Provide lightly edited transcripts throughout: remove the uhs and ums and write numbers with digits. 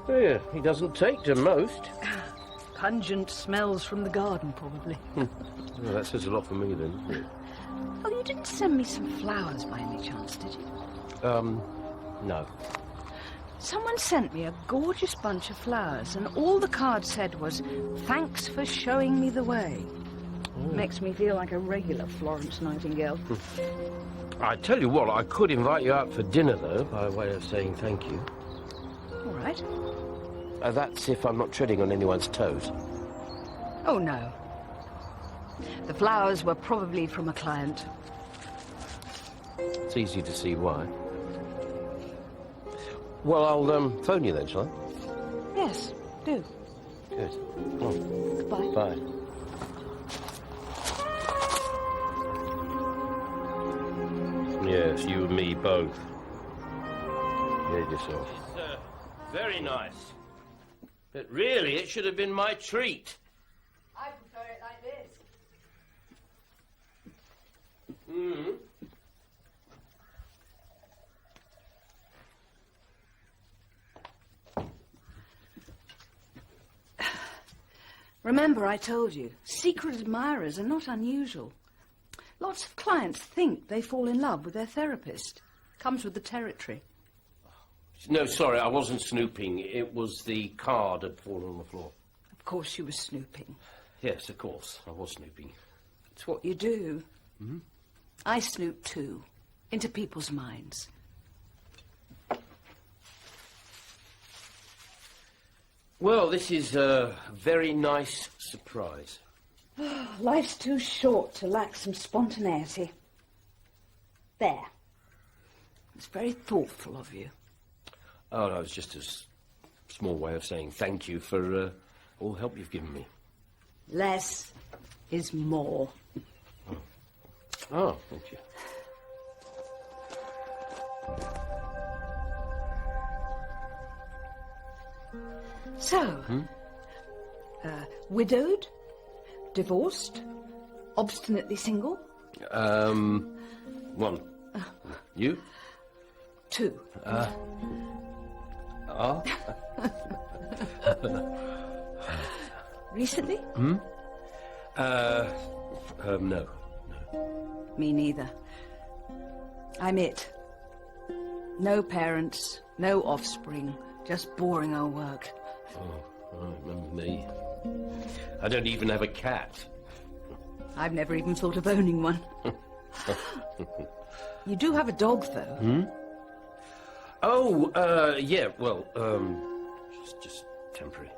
Oh, yeah, he doesn't take to most. Pungent smells from the garden, probably. Well, that says a lot for me, then. Oh, you didn't send me some flowers by any chance, did you? No. Someone sent me a gorgeous bunch of flowers, and all the card said was, "Thanks for showing me the way." Makes me feel like a regular Florence Nightingale. I tell you what, I could invite you out for dinner, though, by way of saying thank you. All right. That's if I'm not treading on anyone's toes. Oh, no. The flowers were probably from a client. It's easy to see why. Well, I'll phone you then, shall I? Yes, do. Good. Oh. Goodbye. Bye. Yes, you and me both. Behave yourself. It's very nice. But really, it should have been my treat. I prefer it like this. Remember, I told you, secret admirers are not unusual. Lots of clients think they fall in love with their therapist. Comes with the territory. No, sorry, I wasn't snooping. It was the card had fallen on the floor. Of course you were snooping. Yes, of course, I was snooping. It's what you do. I snoop too, into people's minds. Well, this is a very nice surprise. Life's too short to lack some spontaneity. There. It's very thoughtful of you. Oh, no, it's just a small way of saying thank you for all the help you've given me. Less is more. Oh, thank you. So, widowed, divorced, obstinately single? One. You? Two. Recently? No. Me neither. I'm it. No parents, no offspring, just boring old work. Oh, remember me. I don't even have a cat. I've never even thought of owning one. You do have a dog, though. Oh, yeah, well, just temporary.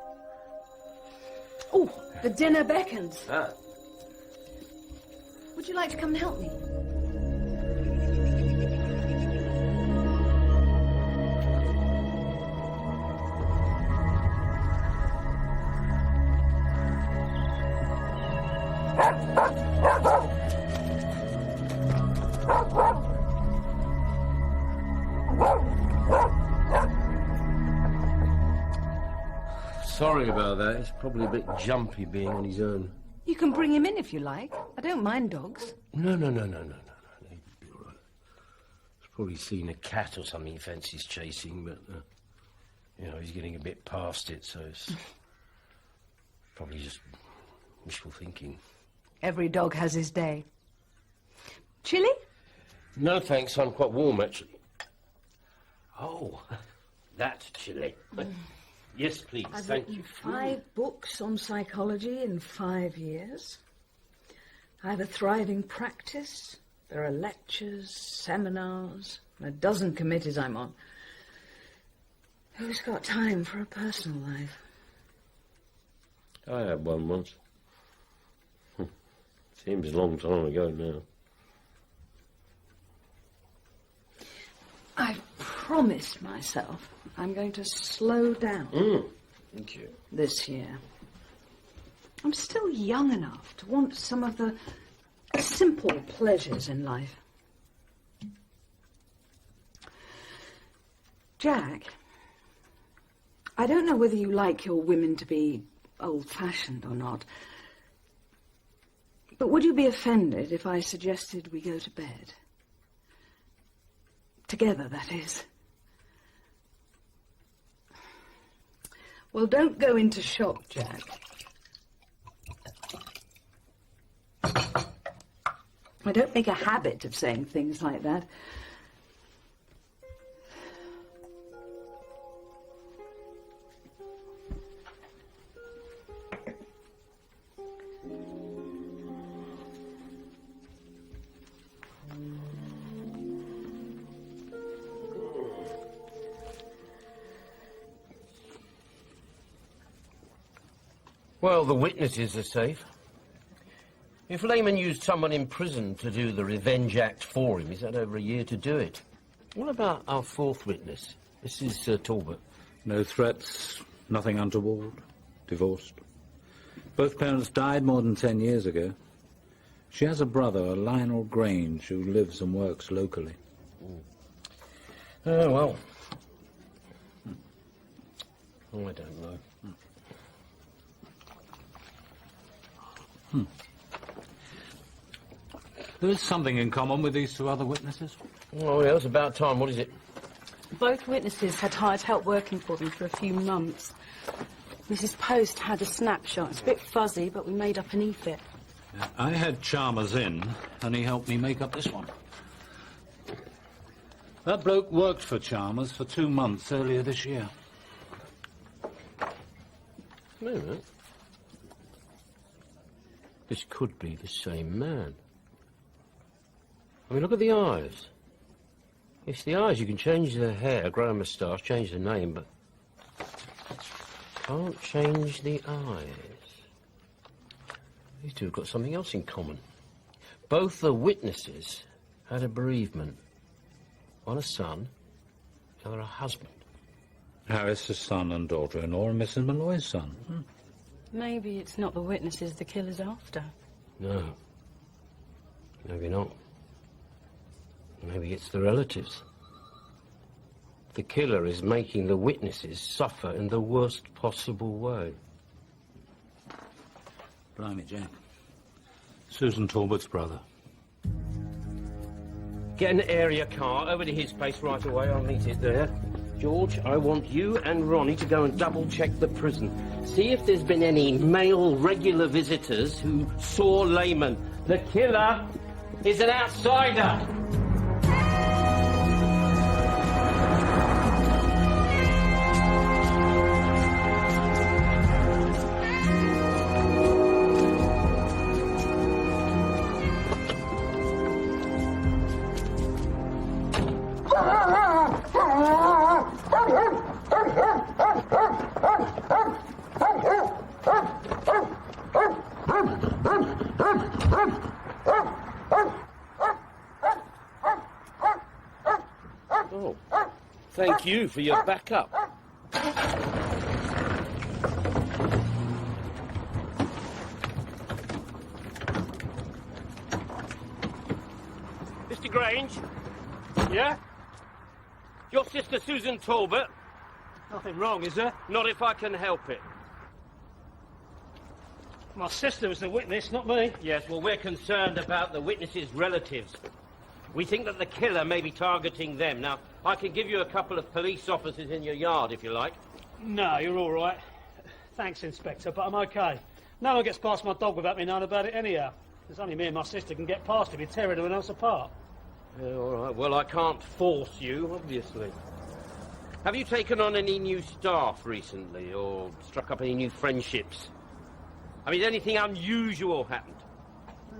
Oh, the dinner beckons. Ah. Would you like to come and help me? Sorry about that. It's probably a bit jumpy being on his own. You can bring him in if you like. I don't mind dogs. No. He'd be all right. He's probably seen a cat or something he fancies chasing, but, he's getting a bit past it, so it's probably just wishful thinking. Every dog has his day. Chilli? No, thanks. I'm quite warm, actually. Oh, that chilli. Yes, please. I've Thank written you. 5 books on psychology in 5 years. I have a thriving practice. There are lectures, seminars, and a dozen committees I'm on. Who's got time for a personal life? I had one once. Seems a long time ago now. I've promised myself I'm going to slow down. Thank you. This year. I'm still young enough to want some of the simple pleasures in life. Jack, I don't know whether you like your women to be old-fashioned or not, but would you be offended if I suggested we go to bed? Together, that is. Well, don't go into shock, Jack. I don't make a habit of saying things like that. Well, the witnesses are safe. If Lehman used someone in prison to do the Revenge Act for him, he's had over a year to do it. What about our fourth witness, Mrs. Talbot? No threats, nothing untoward, divorced. Both parents died more than 10 years ago. She has a brother, Lionel Grange, who lives and works locally. Oh, well. Oh, I don't know. There is something in common with these two other witnesses. Oh, yeah, it's about time. What is it? Both witnesses had hired help working for them for a few months. Mrs. Post had a snapshot. It's a bit fuzzy, but we made up an e-fit. I had Chalmers in, and he helped me make up this one. That bloke worked for Chalmers for 2 months earlier this year. Wait a minute. This could be the same man. I mean, look at the eyes. It's the eyes. You can change the hair, grow a moustache, change the name, but can't change the eyes. These two have got something else in common. Both the witnesses had a bereavement. One a son, the other a husband. Harris's son and daughter-in-law, and Mrs. Malloy's son. Maybe it's not the witnesses the killer's after. No. Maybe not. Maybe it's the relatives. The killer is making the witnesses suffer in the worst possible way. Blimey, Jack. Susan Talbot's brother. Get an area car over to his place right away. I'll meet it there. George, I want you and Ronnie to go and double-check the prison. See if there's been any male regular visitors who saw Lehman. The killer is an outsider. Oh, thank you for your backup. Mr. Grange? Yeah? Your sister Susan Talbot? Nothing wrong, is there? Not if I can help it. My sister was the witness, not me. Yes, well, we're concerned about the witnesses' relatives. We think that the killer may be targeting them. Now, I can give you a couple of police officers in your yard, if you like. No, you're all right. Thanks, Inspector, but I'm okay. No one gets past my dog without me knowing about it anyhow. There's only me and my sister can get past him. He'd tear everyone else apart. Yeah, all right. Well, I can't force you, obviously. Have you taken on any new staff recently, or struck up any new friendships? I mean, anything unusual happened?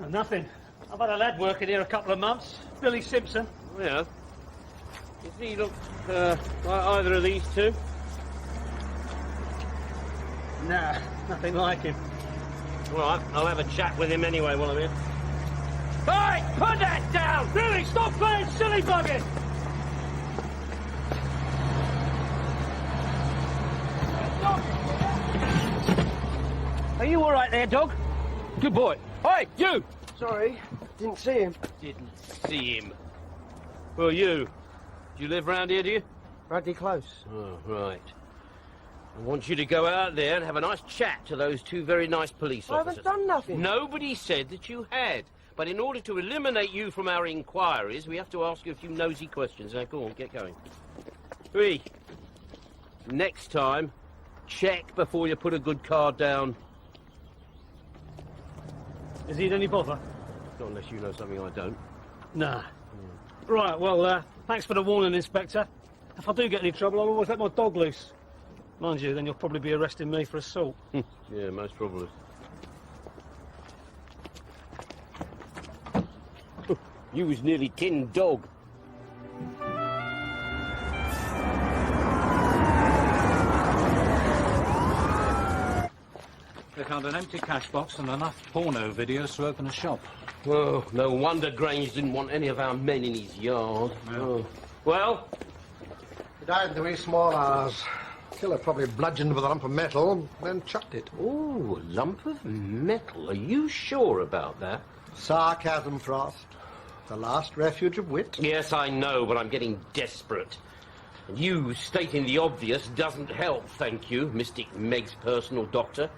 Oh, nothing. I've had a lad working here a couple of months. Billy Simpson. Oh, yeah. Does he look like either of these two? Nah, nothing like him. All right, I'll have a chat with him anyway while I'm here. Hey, put that down! Billy, stop playing silly buggers! Are you all right there, dog? Good boy. Hey, you! Sorry, didn't see him. Didn't see him. Well, you. Do you live round here, do you? Radley Close. Oh, right. I want you to go out there and have a nice chat to those two very nice police I officers. haven't done nothing. Nobody said that you had. But in order to eliminate you from our inquiries, we have to ask you a few nosy questions. Now, go on, get going. 3. Next time, Check before you put a good card down. Is he in any bother? Not unless you know something I don't. Nah. Right, well, thanks for the warning, Inspector. If I do get any trouble, I'll always let my dog loose. Mind you, then you'll probably be arresting me for assault. Yeah, most probably. You was nearly tin dog. They found an empty cash box and enough porno videos to open a shop. Oh, no wonder Grange didn't want any of our men in his yard. Yeah. Oh. Well? He died in the wee small hours. Killer probably bludgeoned with a lump of metal, then chucked it. Oh, a lump of metal. Are you sure about that? Sarcasm, Frost. The last refuge of wit. Yes, I know, but I'm getting desperate. And you stating the obvious doesn't help, thank you, Mystic Meg's personal doctor.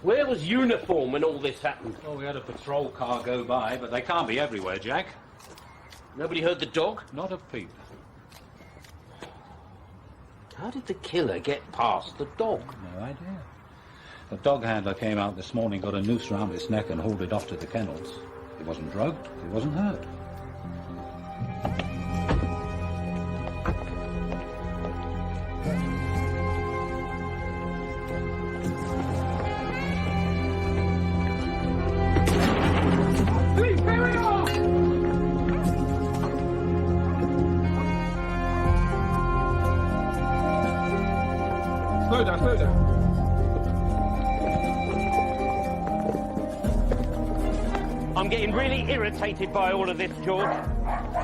Where was uniform when all this happened? Well, we had a patrol car go by, but they can't be everywhere, Jack. Nobody heard the dog? Not a peep. How did the killer get past the dog? No idea. The dog handler came out this morning, got a noose round its neck and hauled it off to the kennels. He wasn't drugged, he wasn't hurt. Slow down, slow down. I'm getting really irritated by all of this, George.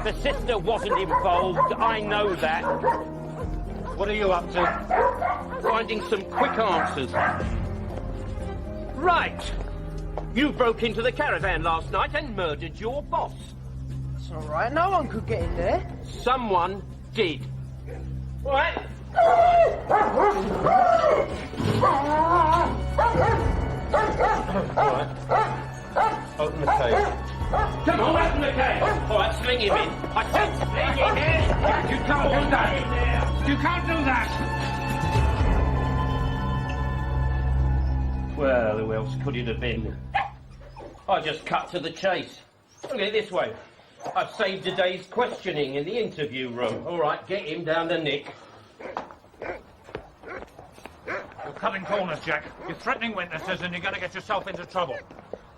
The sister wasn't involved, I know that. What are you up to? Finding some quick answers. Right. You broke into the caravan last night and murdered your boss. It's all right. No one could get in there. Someone did. What? Open the cage. Come on, open the cage. All right, sling him in. I said sling him in. You can't do that. You can't do that. Well, who else could it have been? I just cut to the chase. Look at it this way. I've saved a day's questioning in the interview room. All right, get him down the nick. You're cutting corners, Jack. You're threatening witnesses and you're going to get yourself into trouble.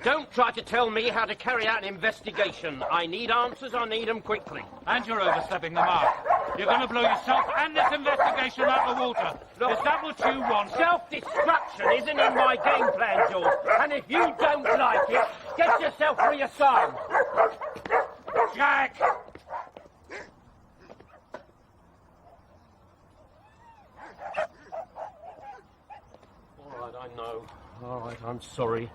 Don't try to tell me how to carry out an investigation. I need answers, I need them quickly. And you're overstepping the mark. You're going to blow yourself and this investigation out of the water. Look, is that what you want? Self-destruction isn't in my game plan, George. And if you don't like it, get yourself reassigned. Jack! All right, I know. All right, I'm sorry.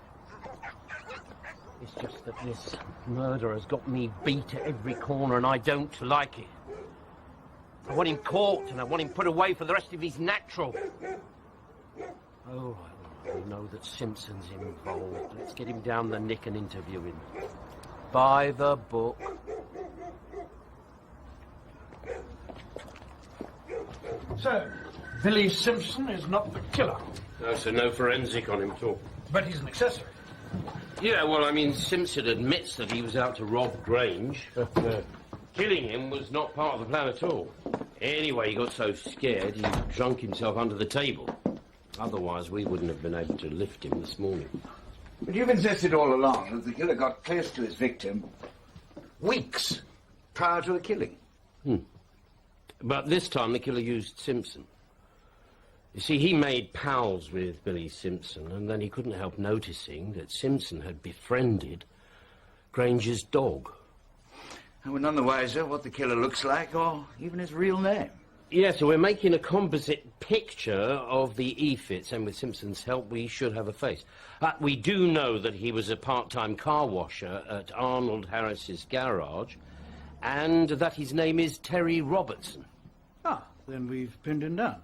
It's just that this murder has got me beat at every corner and I don't like it. I want him caught and I want him put away for the rest of his natural. Oh, I know that Simpson's involved. Let's get him down the nick and interview him. By the book. So, Billy Simpson is not the killer, No, so no forensic on him at all. but he's an accessory. Yeah, well, I mean, Simpson admits that he was out to rob Grange, but killing him was not part of the plan at all. Anyway, he got so scared he drunk himself under the table. Otherwise, we wouldn't have been able to lift him this morning. But you've insisted all along that the killer got close to his victim weeks prior to the killing. But this time, the killer used Simpson. You see, he made pals with Billy Simpson, and then he couldn't help noticing that Simpson had befriended Grange's dog. And we're none the wiser what the killer looks like or even his real name. Yeah, so we're making a composite picture of the Efits, and with Simpson's help, we should have a face. We do know that he was a part-time car washer at Arnold Harris's garage, and that his name is Terry Robertson. Ah, then we've pinned him down.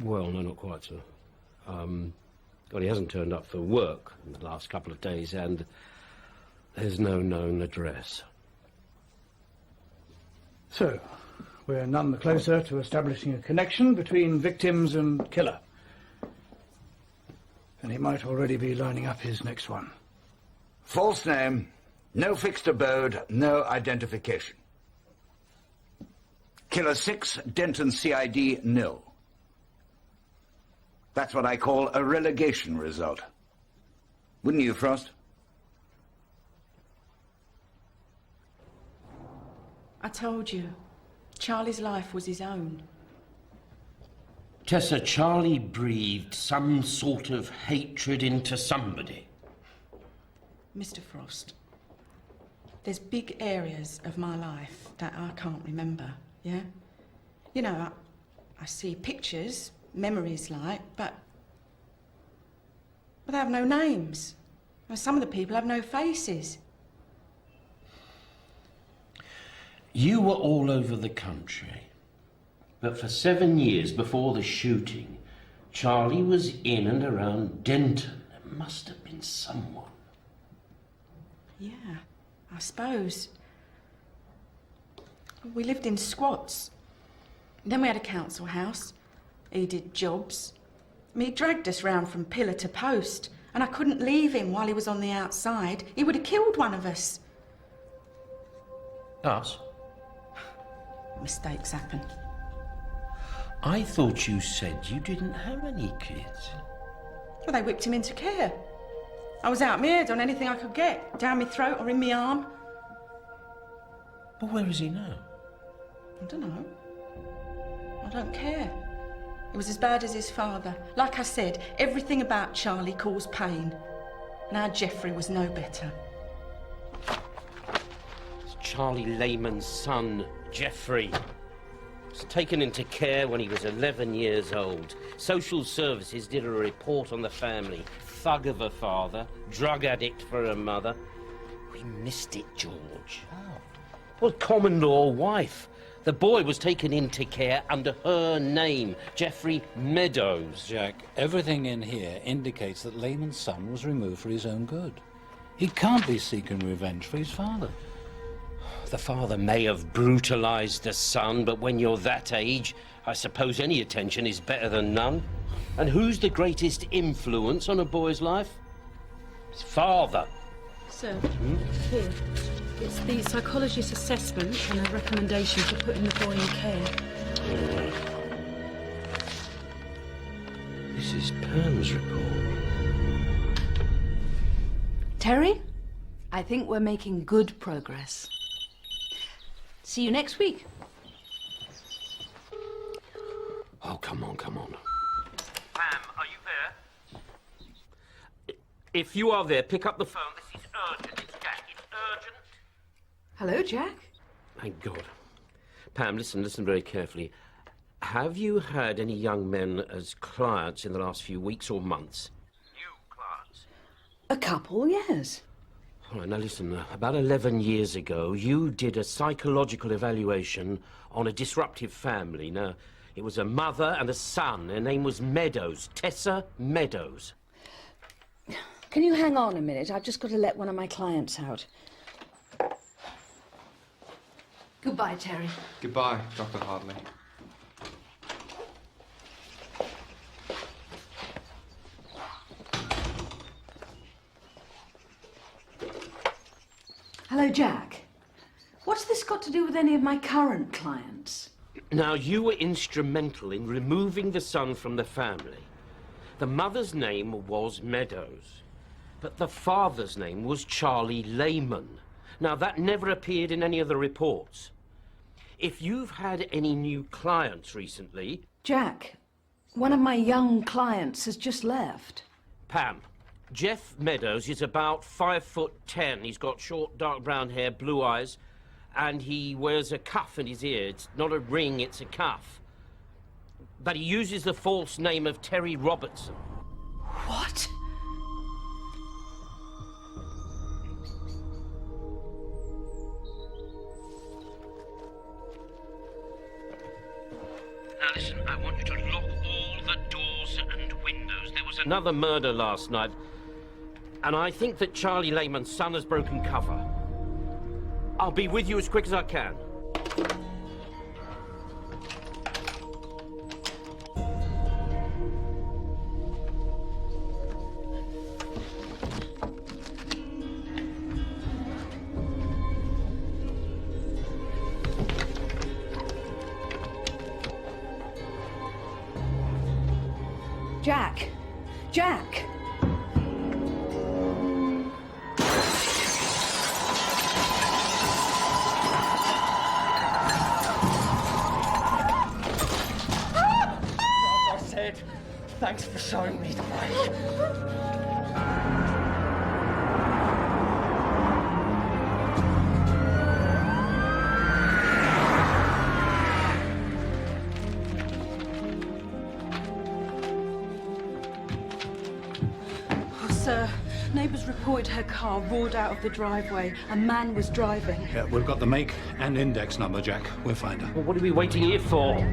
Well, no, not quite, sir. Well, he hasn't turned up for work in the last couple of days, and there's no known address. So, we're none the closer to establishing a connection between victims and killer. And he might already be lining up his next one. False name, no fixed abode, no identification. Killer 6, Denton CID, nil. That's what I call a relegation result. Wouldn't you, Frost? I told you, Charlie's life was his own. Tessa, Charlie breathed some sort of hatred into somebody. Mr. Frost, there's big areas of my life that I can't remember, yeah? You know, I see pictures, memories like, but they have no names. Well, some of the people have no faces. You were all over the country, but for 7 years before the shooting, Charlie was in and around Denton. There must have been someone. Yeah, I suppose. We lived in squats. Then we had a council house. He did jobs. He dragged us round from pillar to post, and I couldn't leave him while he was on the outside. He would have killed one of us. Us? Mistakes happen. I thought you said you didn't have any kids. Well, they whipped him into care. I was out my head on anything I could get, down my throat or in my arm. But where is he now? I don't know. I don't care. It was as bad as his father. Like I said, everything about Charlie caused pain. And our Geoffrey was no better. It's Charlie Lehman's son, Geoffrey. Was taken into care when he was 11 years old. Social services did a report on the family. Thug of a father, drug addict for a mother. We missed it, George. Oh. Well, common law wife. The boy was taken into care under her name, Geoffrey Meadows. Jack, everything in here indicates that Lehman's son was removed for his own good. He can't be seeking revenge for his father. The father may have brutalised the son, but when you're that age, I suppose any attention is better than none. And who's the greatest influence on a boy's life? His father. Sir, here. It's the psychologist's assessment and a recommendation for putting the boy in care. This is Pam's report. Terry, I think we're making good progress. See you next week. Oh, come on, come on. Pam, are you there? If you are there, pick up the phone. This is urgent. It's Jack. It's urgent. Hello, Jack. Thank God. Pam, listen very carefully. Have you had any young men as clients in the last few weeks or months? New clients? A couple, yes. All right, now listen, about 11 years ago, you did a psychological evaluation on a disruptive family. Now, it was a mother and a son. Their name was Meadows, Tessa Meadows. Can you hang on a minute? I've just got to let one of my clients out. Goodbye, Terry. Goodbye, Dr. Hartley. Hello, Jack. What's this got to do with any of my current clients? Now, you were instrumental in removing the son from the family. The mother's name was Meadows, but the father's name was Charlie Lehman. Now, that never appeared in any of the reports. If you've had any new clients recently... Jack, one of my young clients has just left. Pam, Jeff Meadows is about 5'10". He's got short, dark brown hair, blue eyes, and he wears a cuff in his ear. It's not a ring, it's a cuff. But he uses the false name of Terry Robertson. What? Now listen, I want you to lock all the doors and windows. There was another murder last night, and I think that Charlie Lehman's son has broken cover. I'll be with you as quick as I can. Jack! I said, thanks for showing me the way. Sir, neighbours reported her car roared out of the driveway. A man was driving. Yeah, we've got the make and index number, Jack. We'll find her. Well, what are we waiting here for?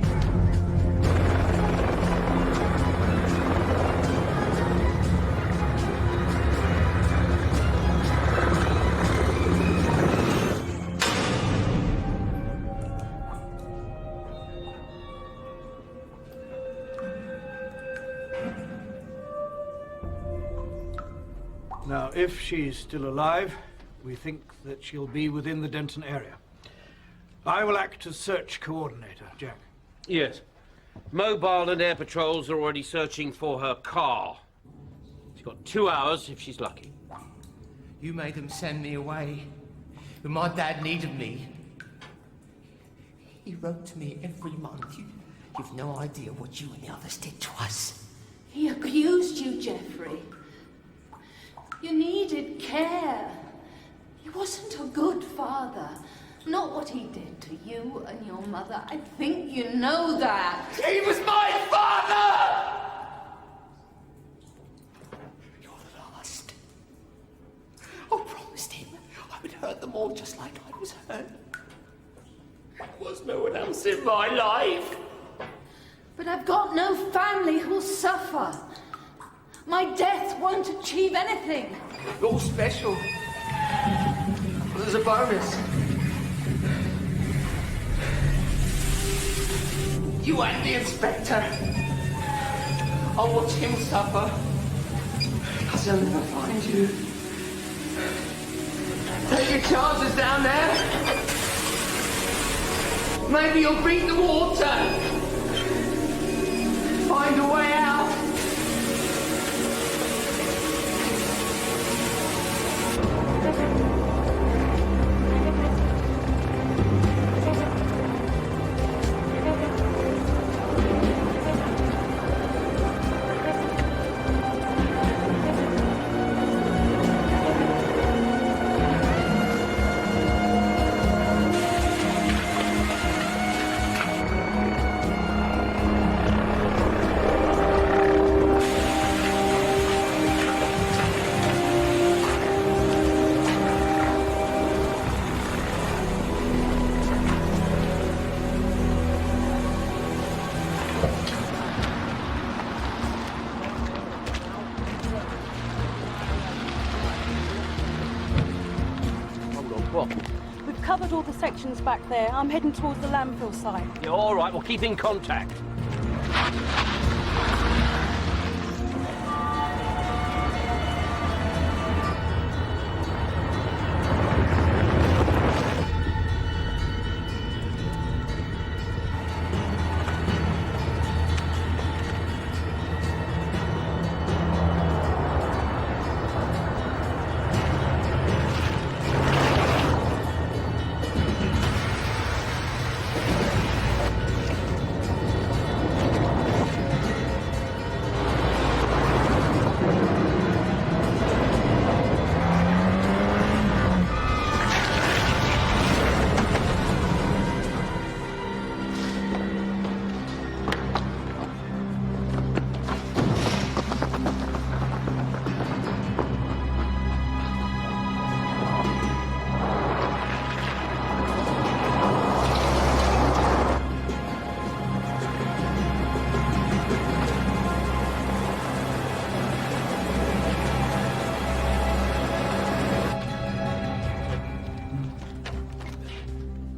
Now, if she's still alive, we think that she'll be within the Denton area. I will act as search coordinator, Jack. Yes. Mobile and air patrols are already searching for her car. She's got 2 hours if she's lucky. You made them send me away when my dad needed me. He wrote to me every month. You've no idea what you and the others did to us. He abused you, Geoffrey. You needed care. He wasn't a good father. Not what he did to you and your mother. I think you know that. He was my father! You're the last. I promised him I would hurt them all just like I was hurt. There was no one else in my life. But I've got no family who'll suffer. My death won't achieve anything. You're special. There's a bonus. You and the inspector. I'll watch him suffer. Because he'll never find you. Take your chances down there. Maybe you'll beat the water. Find a way out. We've covered all the sections back there. I'm heading towards the landfill site. Yeah, all right, we'll keep in contact.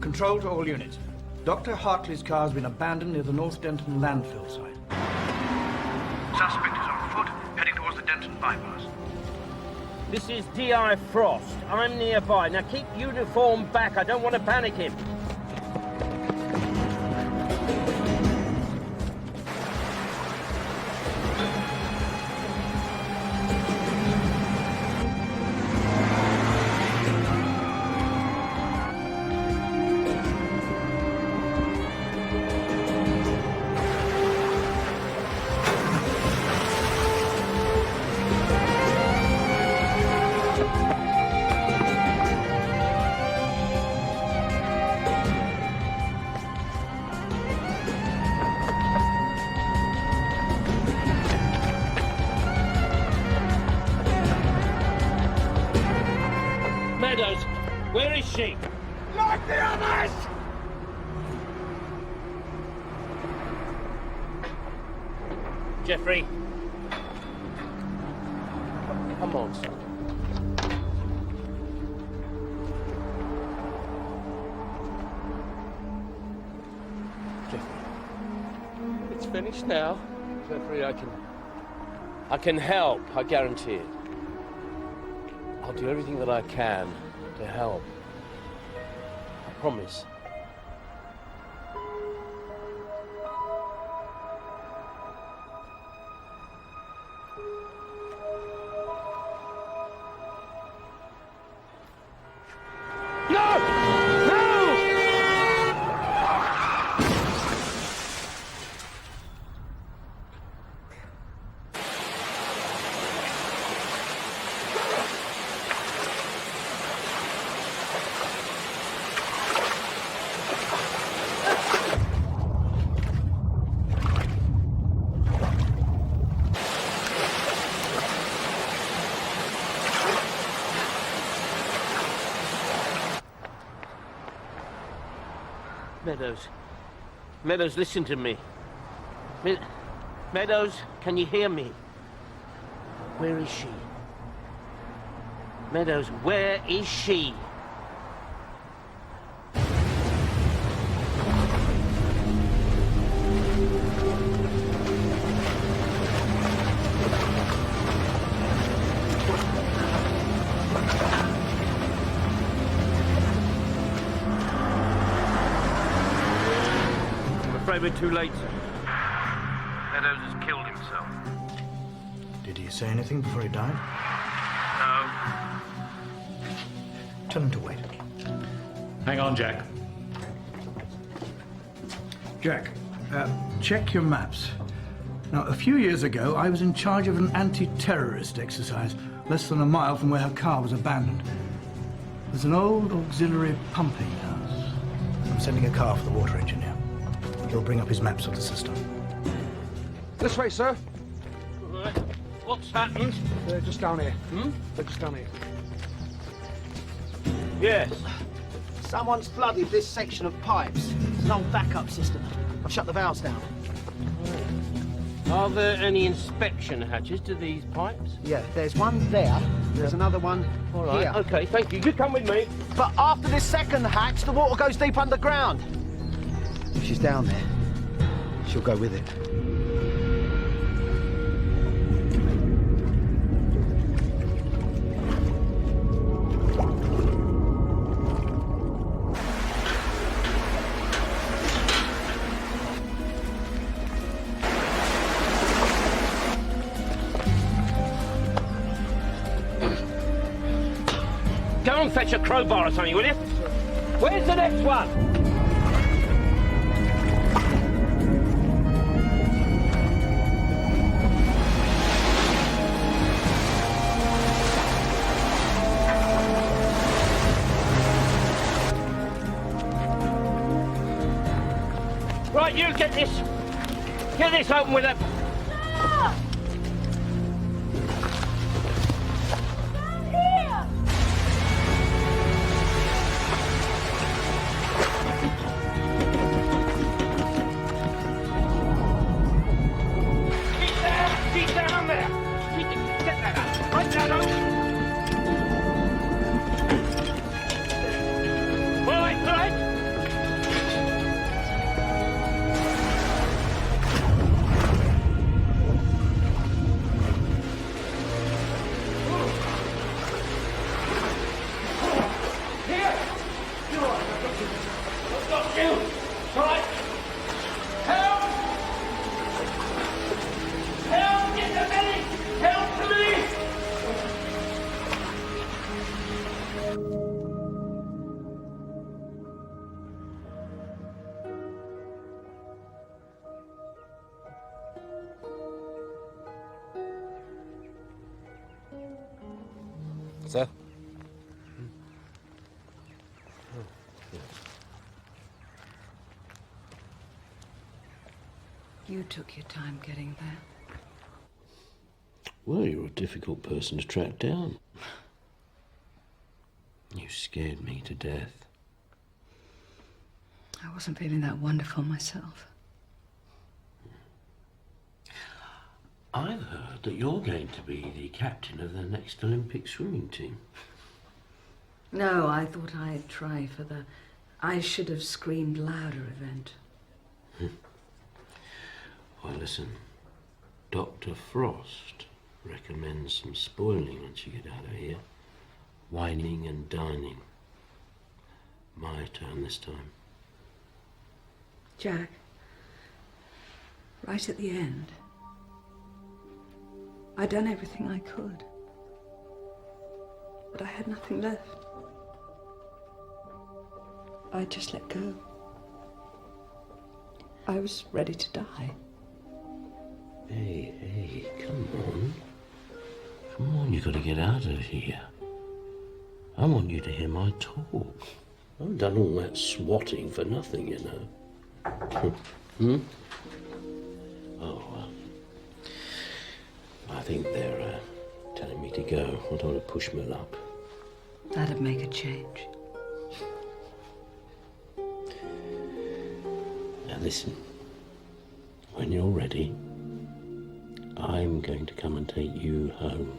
Control to all units. Dr. Hartley's car has been abandoned near the North Denton landfill site. Suspect is on foot, heading towards the Denton bypass. This is D.I. Frost. I'm nearby. Now keep uniform back. I don't want to panic him. Meadows, where is she? Like the others! Geoffrey. Come on, son. Geoffrey. It's finished now. Geoffrey, I can help, I guarantee it. I'll do everything that I can to help. I promise. Meadows. Meadows, listen to me. Meadows, can you hear me? Where is she? Meadows, where is she? We're too late, sir. Meadows has killed himself. Did he say anything before he died? No. Tell him to wait. Hang on, Jack. Jack, check your maps. Now, a few years ago, I was in charge of an anti-terrorist exercise less than a mile from where her car was abandoned. There's an old auxiliary pumping house. I'm sending a car for the water engineer. He'll bring up his maps of the system. This way, sir. Right. What's happened? They're just down here. They're just down here. Yes. Someone's flooded this section of pipes. It's an old backup system. I've shut the valves down. Are there any inspection hatches to these pipes? Yeah, there's one there. There's another one All right. here. Okay, thank you. You come with me. But after this second hatch, the water goes deep underground. If she's down there, she'll go with it. Go and fetch a crowbar or something, will you? Where's the next one? Right, you get this open with a... Keep down there! Get that up! Right down on... All right, all right! Sir? You took your time getting there. Well, you're a difficult person to track down. You scared me to death. I wasn't feeling that wonderful myself. I've heard that you're going to be the captain of the next Olympic swimming team. No, I thought I'd try for the I should have screamed louder event. Well, listen. Dr. Frost recommends some spoiling once you get out of here. Whining and dining. My turn this time. Jack, right at the end, I'd done everything I could, but I had nothing left. I just let go. I was ready to die. Hey, come on. Come on, you've got to get out of here. I want you to hear my talk. I haven't done all that swatting for nothing, you know. Oh, I think they're telling me to go. I don't want to push my luck. That'd make a change. Now listen, when you're ready, I'm going to come and take you home.